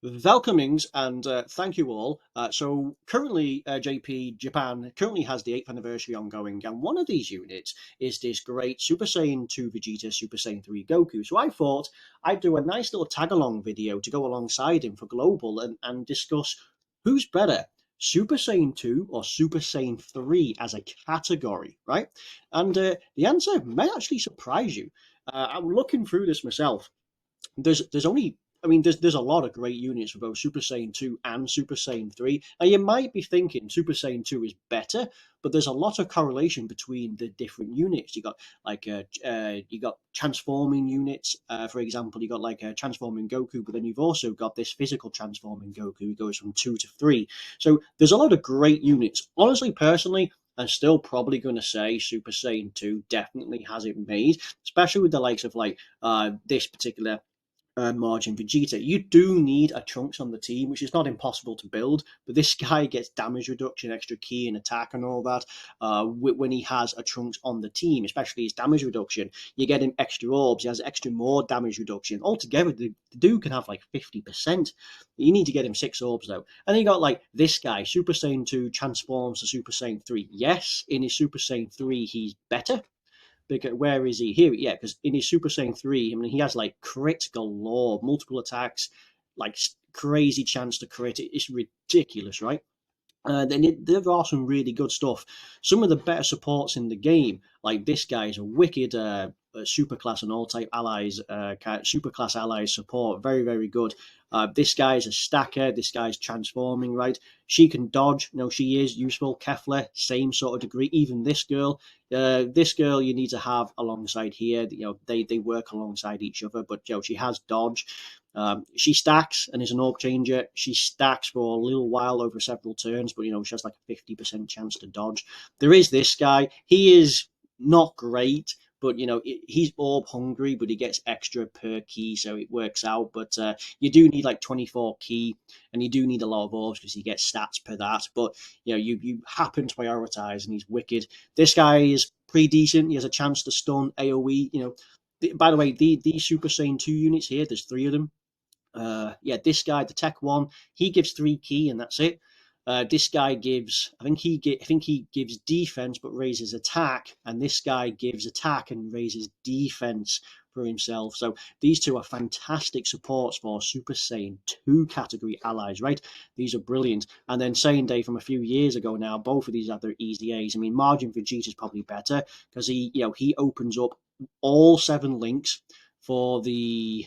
Welcomings and thank you all. So currently, JP Japan currently has the 8th anniversary ongoing, and one of these units is this great Super Saiyan 2 Vegeta, Super Saiyan 3 Goku. So I thought I'd do a nice little tag along video to go alongside him for Global and discuss who's better, Super Saiyan 2 or Super Saiyan 3 as a category, right? And the answer may actually surprise you. I'm looking through this myself. There's only there's a lot of great units for both Super Saiyan 2 and Super Saiyan 3. And you might be thinking Super Saiyan 2 is better, but there's a lot of correlation between the different units. You got transforming units. For example, you got like a transforming Goku, but then you've also got this physical transforming Goku who goes from 2 to 3. So there's a lot of great units. Honestly, personally, I'm still probably going to say Super Saiyan 2 definitely has it made, especially with the likes of this particular Margin Vegeta. You do need a Trunks on the team, which is not impossible to build, but this guy gets damage reduction, extra ki and attack and all that when he has a Trunks on the team, especially his damage reduction. You get him extra orbs, he has extra more damage reduction. Altogether, the dude can have like 50%. You need to get him 6 orbs though. And then you got like this guy, Super Saiyan 2 transforms to Super Saiyan 3. Yes, in his Super Saiyan 3, he's better, because where is he here? Yeah, because in his Super Saiyan 3, I mean, he has like crit galore, multiple attacks, like crazy chance to crit. It's ridiculous, right? There are some really good stuff. Some of the better supports in the game, like this guy, is a wicked superclass and all type allies, superclass allies support. Very, very good. This guy is a stacker. This guy's transforming, right? She can dodge. No, she is useful. Kefla, same sort of degree. Even this girl. This girl you need to have alongside here. They work alongside each other, but she has dodge. She stacks and is an orb changer. She stacks for a little while over several turns, but she has like a 50% chance to dodge. There is this guy. He is not great, but he's orb hungry, but he gets extra per key, so it works out. But you do need like 24 key, and you do need a lot of orbs because you get stats per that. But you happen to prioritize, and he's wicked. This guy is pretty decent. He has a chance to stun AOE. By the way, these Super Saiyan 2 units here, there's 3 of them. This guy, the tech one, he gives 3 key and that's it. This guy gives, I think he gives defense but raises attack, and this guy gives attack and raises defense for himself. So these two are fantastic supports for Super Saiyan 2 category allies, right? These are brilliant. And then Saiyan Day from a few years ago now, both of these have their easy A's. I mean, Margin Vegeta is probably better because he opens up all 7 links for the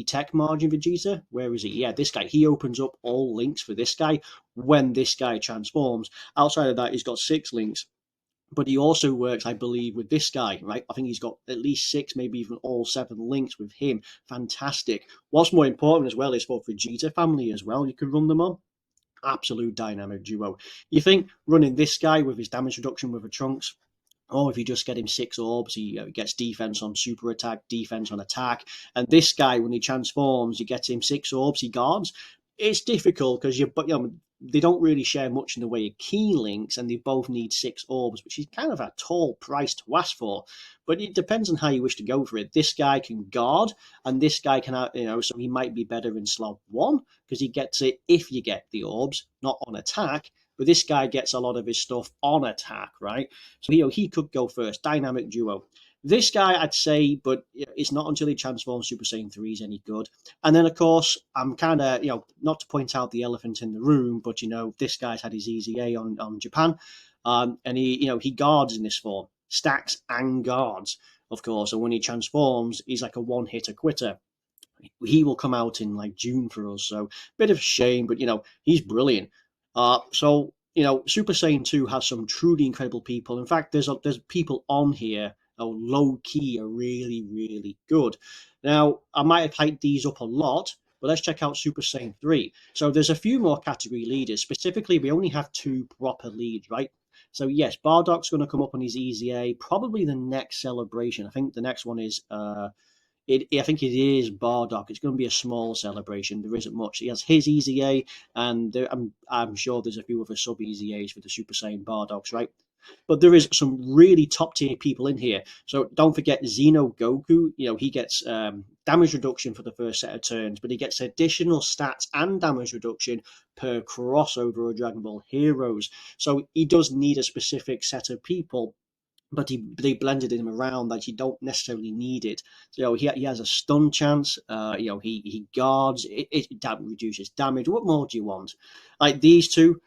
tech Margin Vegeta. Where is he? Yeah, this guy. He opens up all links for this guy when this guy transforms. Outside of that, he's got 6 links. But he also works, I believe, with this guy, right? I think he's got at least 6, maybe even all 7 links with him. Fantastic. What's more important as well is for Vegeta family as well. You can run them on. Absolute dynamic duo. You think running this guy with his damage reduction with a Trunks, or if you just get him 6 orbs, he gets defense on super attack, defense on attack. And this guy, when he transforms, you get him 6 orbs, he guards. It's difficult because they don't really share much in the way of key links, and they both need 6 orbs, which is kind of a tall price to ask for. But it depends on how you wish to go for it. This guy can guard, and this guy can, so he might be better in slot 1 because he gets it if you get the orbs, not on attack. But this guy gets a lot of his stuff on attack, right? So he could go first. Dynamic duo. This guy, I'd say, but it's not until he transforms Super Saiyan 3 is any good. And then, of course, I'm kind of, not to point out the elephant in the room, but, this guy's had his easy A on Japan. And he guards in this form. Stacks and guards, of course. And when he transforms, he's like a one-hitter quitter. He will come out in like June for us, so bit of a shame, but he's brilliant. Super Saiyan 2 has some truly incredible people. In fact, there's people on here low key are really, really good. Now, I might have hyped these up a lot, but let's check out Super Saiyan 3. So there's a few more category leaders. Specifically, we only have 2 proper leads, right? So yes, Bardock's going to come up on his easy A, probably the next celebration. I think the next one is I think it is Bardock. It's going to be a small celebration. There isn't much. He has his easy A, and I'm sure there's a few other sub easy A's for the Super Saiyan Bardocks, right? But there is some really top tier people in here. So don't forget Xeno Goku. He gets damage reduction for the first set of turns, but he gets additional stats and damage reduction per crossover of Dragon Ball Heroes. So he does need a specific set of people, but they blended him around that you don't necessarily need it. So he has a stun chance. He guards. That reduces damage. What more do you want? Like these two.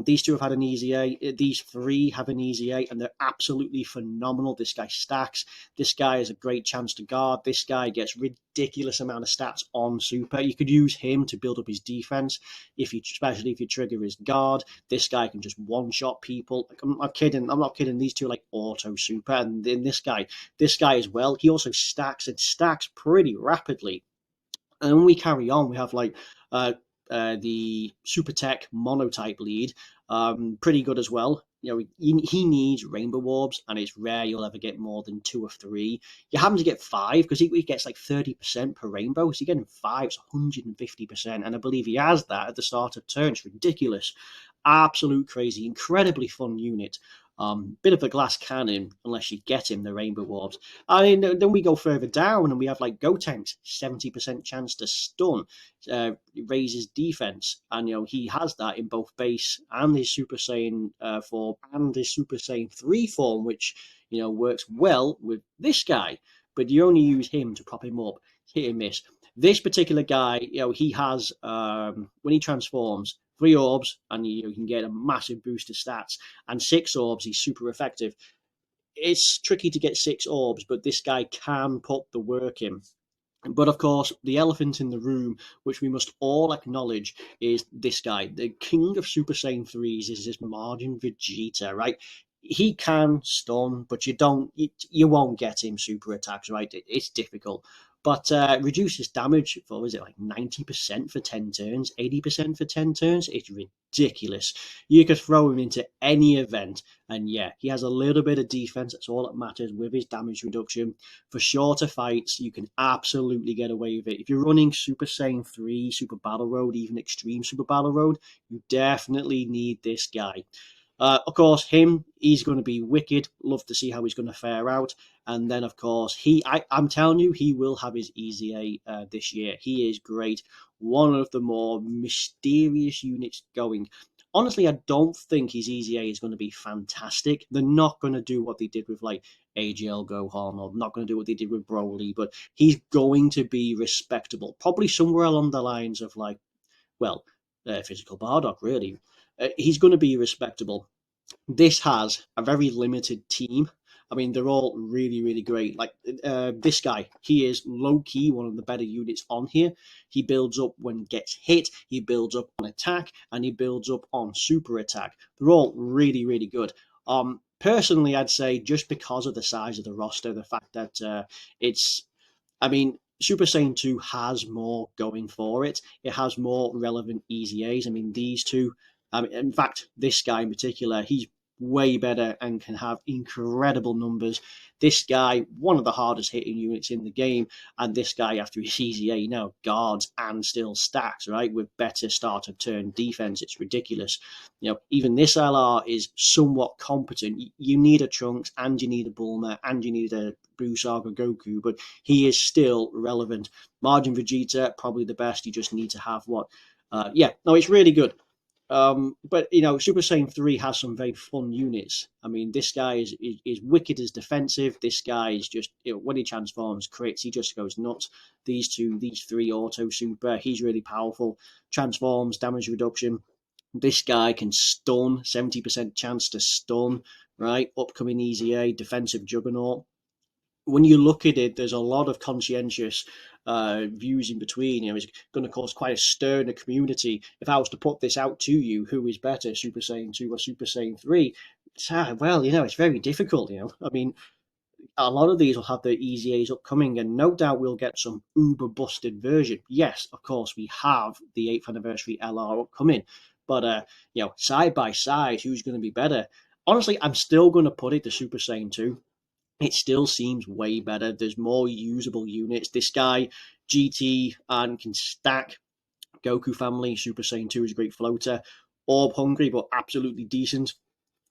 These two have had an easy A. These three have an easy A, and they're absolutely phenomenal. This guy stacks. This guy has a great chance to guard. This guy gets ridiculous amount of stats on super. You could use him to build up his defense, especially if you trigger his guard. This guy can just one-shot people. Like, I'm not kidding. I'm not kidding. These two are like auto super, and then this guy as well. He also stacks and stacks pretty rapidly. And when we carry on, we have like the Super Tech Monotype lead, pretty good as well. He needs Rainbow Orbs, and it's rare you'll ever get more than 2 or 3. You happen to get 5 because he gets like 30% per rainbow. So you're getting 5, it's 150%. And I believe he has that at the start of turn. It's ridiculous. Absolute crazy, incredibly fun unit. Bit of a glass cannon unless you get him the Rainbow Orbs. I mean, then we go further down and we have like Gotenks, 70% chance to stun, raises defense, and he has that in both base and his Super Saiyan 4 and his Super Saiyan 3 form, which works well with this guy. But you only use him to prop him up, hit and miss. This particular guy, he has when he transforms, 3 orbs, and you can get a massive boost to stats. And 6 orbs, he's super effective. It's tricky to get 6 orbs, but this guy can put the work in. But of course, the elephant in the room, which we must all acknowledge, is this guy. The king of Super Saiyan 3s is this Margin Vegeta, right? He can stun, but you won't get him super attacks, right? It's difficult. But reduces damage for, is it like 90% for 10 turns, 80% for 10 turns? It's ridiculous. You could throw him into any event, and yeah, he has a little bit of defense. That's all that matters with his damage reduction. For shorter fights, you can absolutely get away with it. If you're running Super Saiyan 3, Super Battle Road, even Extreme Super Battle Road, you definitely need this guy. Of course, he's going to be wicked. Love to see how he's going to fare out. And then, of course, I'm telling you, he will have his Easy A this year. He is great. One of the more mysterious units going. Honestly, I don't think his Easy A is going to be fantastic. They're not going to do what they did with like AGL Gohan, or not going to do what they did with Broly, but he's going to be respectable. Probably somewhere along the lines of like, well, Physical Bardock, really. He's going to be respectable. This has a very limited team. I mean, they're all really, really great. Like this guy, he is low key one of the better units on here. He builds up when he gets hit, he builds up on attack, and he builds up on super attack. They're all really, really good. Personally, I'd say just because of the size of the roster, the fact that it's I mean, Super Saiyan 2 has more going for it. It has more relevant Easy A's. I mean, these two, in fact, this guy in particular, he's way better and can have incredible numbers. This guy, one of the hardest hitting units in the game, and this guy, after his Easy A, now guards and still stacks, right, with better start of turn defense. It's ridiculous. Even this LR is somewhat competent. You need a Trunks, and you need a Bulma, and you need a Buu Saga Goku, but he is still relevant. Margin Vegeta, probably the best. You just need to have what? It's really good. But Super Saiyan 3 has some very fun units. I mean, this guy is wicked as defensive. This guy is just when he transforms, crits, he just goes nuts. These 3 auto super, he's really powerful. Transforms, damage reduction. This guy can stun, 70% chance to stun, right? Upcoming Easy A, defensive juggernaut. When you look at it, there's a lot of conscientious views in between. It's going to cause quite a stir in the community. If I was to put this out to you, who is better, Super Saiyan 2 or Super Saiyan 3? It's very difficult. I mean, a lot of these will have their Easy A's upcoming, and no doubt we'll get some uber busted version. Yes, of course, we have the 8th anniversary LR upcoming, but side by side, who's going to be better? Honestly, I'm still going to put it to Super Saiyan 2. It still seems way better. There's more usable units. This guy, GT, and can stack. Goku family, Super Saiyan 2 is a great floater. Orb hungry, but absolutely decent.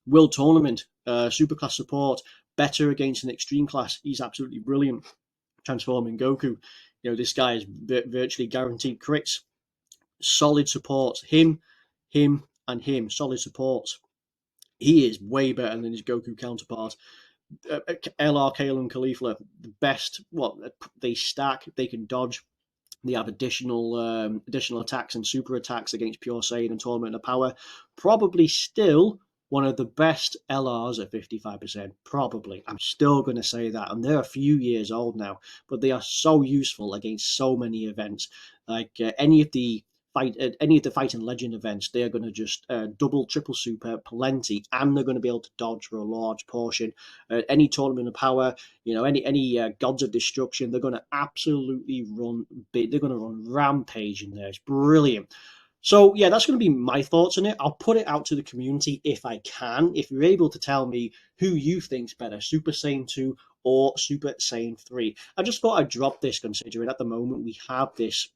World Tournament, Superclass support, better against an Extreme Class. He's absolutely brilliant. Transforming Goku. This guy is virtually guaranteed crits. Solid supports. Him, and him. Solid supports. He is way better than his Goku counterpart. LR, Kale, and Caulifla, the best. They stack, they can dodge. They have additional attacks and super attacks against Pure Saiyan and Tournament of Power. Probably still one of the best LRs at 55%. Probably. I'm still going to say that. And they're a few years old now, but they are so useful against so many events. Like any of the Fight and Legend events, they're going to just double, triple super plenty, and they're going to be able to dodge for a large portion. Any Tournament of Power, any Gods of Destruction, they're going to absolutely run big. They're going to run rampage in there. It's brilliant. So yeah, that's going to be my thoughts on it. I'll put it out to the community if I can. If you're able to tell me who you think's better, Super Saiyan 2 or Super Saiyan 3. I just thought I'd drop this, considering at the moment we have this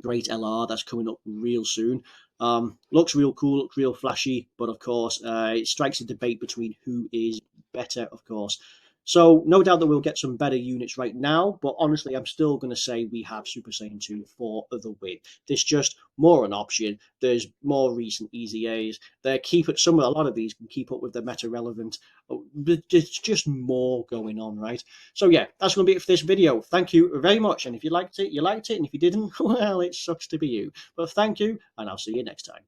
great LR that's coming up real soon. Looks real cool, looks real flashy, but of course, it strikes a debate between who is better, of course. So no doubt that we'll get some better units right now, but honestly, I'm still going to say we have Super Saiyan 2 for the win. There's just more an option. There's more recent easy A's. A lot of these can keep up with the meta relevant, but there's just more going on, right? So yeah, that's going to be it for this video. Thank you very much, and if you liked it, you liked it, and if you didn't, well, it sucks to be you. But thank you, and I'll see you next time.